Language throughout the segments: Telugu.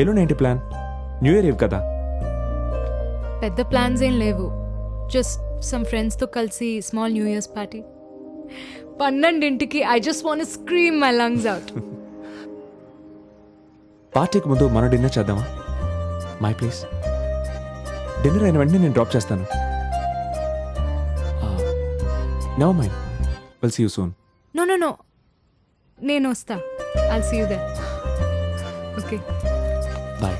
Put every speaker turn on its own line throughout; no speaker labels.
ఎల్లుండి ఏంటి ప్లాన్? న్యూ ఇయర్ ఇవ్ కదా.
పెద్ద ప్లాన్స్ ఏం లేవు. జస్ట్ సమ్ ఫ్రెండ్స్తో కలిసి స్మాల్ న్యూ ఇయర్స్ పార్టీ. 12ంటికి I just want scream my lungs out.
పార్టీకి ముందు మనం డిన్నర్ చేద్దామా? My please. డిన్నర్ అయిన వెంటనే నేను డ్రాప్ చేస్తాను. Never mind, will see you soon.
No నేను వస్తా. I'll see you there. Okay,
bye.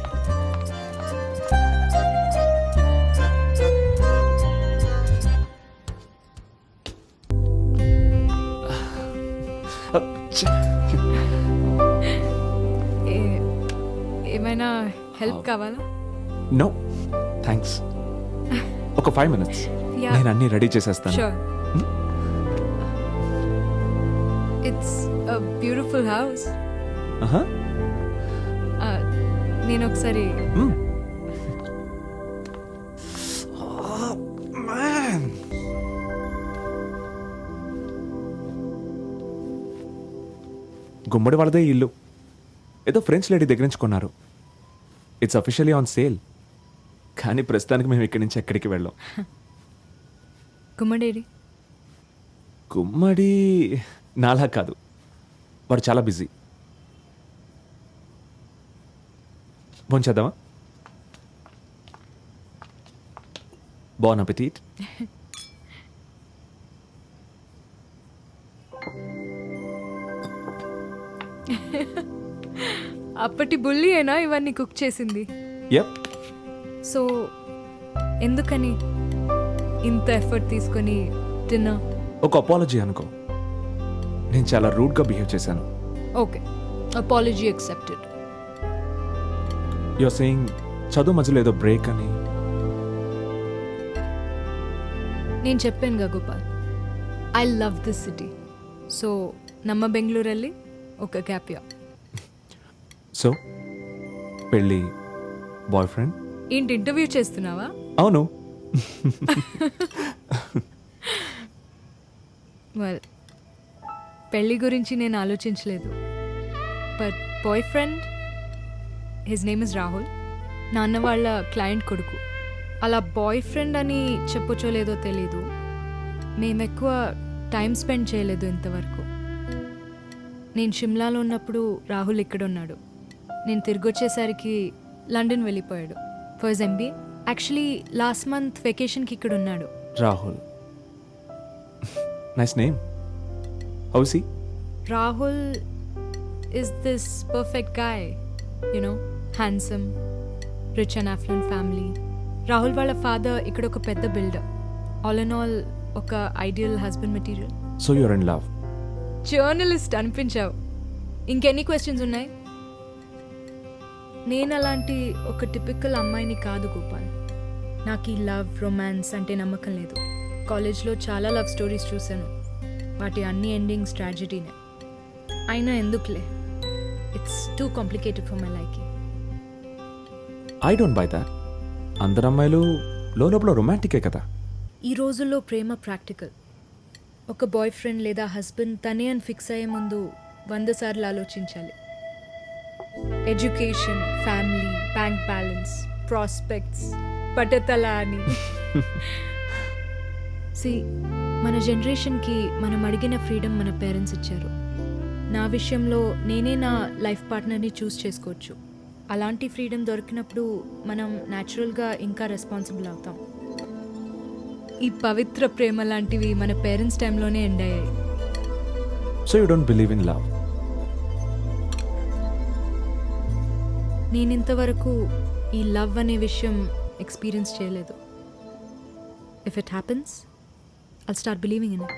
ఏమైనా హెల్ప్ కావాలా?
No thanks. ఒక 5 minutes నేను అన్నీ రెడీ చేసేస్తాను.
Sure. It's a beautiful house. నేను ఒకసారి గుమ్మడి వాళ్ళదే ఇల్లు. ఏదో ఫ్రెంచ్ లేడీ దగ్గర నుంచి కొన్నారు. It's officially on sale. కానీ ప్రస్తుతానికి మేము ఇక్కడి నుంచి ఎక్కడికి వెళ్ళాం. గుమ్మడేడి?
గుమ్మడి నాలా కాదు, వాడు చాలా బిజీ. భోంచేద్దామా? బోన్ అపెటీట్.
అప్పటి బుల్లి అయినా ఇవన్నీ కుక్ చేసింది.
యప్.
సో ఎందుకని ఇంత ఎఫర్ట్ తీసుకొని డిన్నర్?
ఒక అపాలజీ అనుకో. నేను చాలా రూడ్గా బిహేవ్ చేశాను.
Okay, apology accepted.
You're saying చదువు మధ్యలో ఏదో బ్రేక్ అని.
నేను చెప్పానుగా Gopal, I love this city. So నమ్మ బెంగళూరు వెళ్ళి ఒక గ్యాప్ ఇయర్.
సో పెళ్ళి, బాయ్ ఫ్రెండ్?
ఏంటి ఇంటర్వ్యూ చేస్తున్నావా?
అవును.
వెల్, పెళ్ళి గురించి నేను ఆలోచించలేదు. But boyfriend, his name is Rahul. నాన్న వాళ్ళ క్లయింట్ కొడుకు. అలా బాయ్ ఫ్రెండ్ అని చెప్పొచ్చో లేదో తెలీదు. మేము ఎక్కువ టైం స్పెండ్ చేయలేదు ఇంతవరకు. నేను షిమ్లాలో ఉన్నప్పుడు రాహుల్ ఇక్కడ ఉన్నాడు. నేను తిరిగి వచ్చేసరికి లండన్ వెళ్ళిపోయాడు for his MBA. Actually last month వెకేషన్కి ఇక్కడ ఉన్నాడు.
Rahul, nice name. How is he?
Rahul is this perfect guy, you know, handsome, rich and affluent family. Rahul వాళ్ళ ఫాదర్ ఇక్కడ ఒక పెద్ద బిల్డర్. ఆల్ ఇన్ ఆల్ ఒక ideal husband material.
So you're in love.
Journalist అనిపించావు. ఇంకెన్ని క్వశ్చన్స్ ఉన్నాయి? నేను అలాంటి ఒక టిపికల్ అమ్మాయిని కాదు గోపాల్. నాకు ఈ లవ్, రొమాన్స్ అంటే నమ్మకం లేదు. కాలేజ్లో చాలా లవ్ స్టోరీస్ చూశాను. వాటి అన్ని ఎండింగ్స్ ట్రాజెడీనే. అయినా ఎందుకులే, it's too complicated for my liking.
I don't buy that. అందరు అమ్మాయిలు లోపల రొమాంటికే కదా.
ఈ రోజుల్లో ప్రేమ ప్రాక్టికల్. ఒక బాయ్ ఫ్రెండ్ లేదా హస్బెండ్ తనే అని ఫిక్స్ అయ్యే ముందు 100 సార్లు ఆలోచించాలి. Education, family, bank balance, prospects, పట్టతల అని. మన జనరేషన్కి మనం అడిగిన ఫ్రీడమ్ మన పేరెంట్స్ ఇచ్చారు. నా విషయంలో నేనే నా లైఫ్ పార్ట్నర్ని చూస్ చేసుకోవచ్చు. అలాంటి ఫ్రీడమ్ దొరికినప్పుడు మనం న్యాచురల్గా ఇంకా రెస్పాన్సిబుల్ అవుతాం. ఈ పవిత్ర ప్రేమ లాంటివి మన పేరెంట్స్ టైంలోనే ఎండ్ అయ్యాయి.
So you don't believe in love?
నేను ఇంతవరకు ఈ లవ్ అనే విషయం ఎక్స్పీరియన్స్ చేయలేదు. If it happens, I'll start believing in it.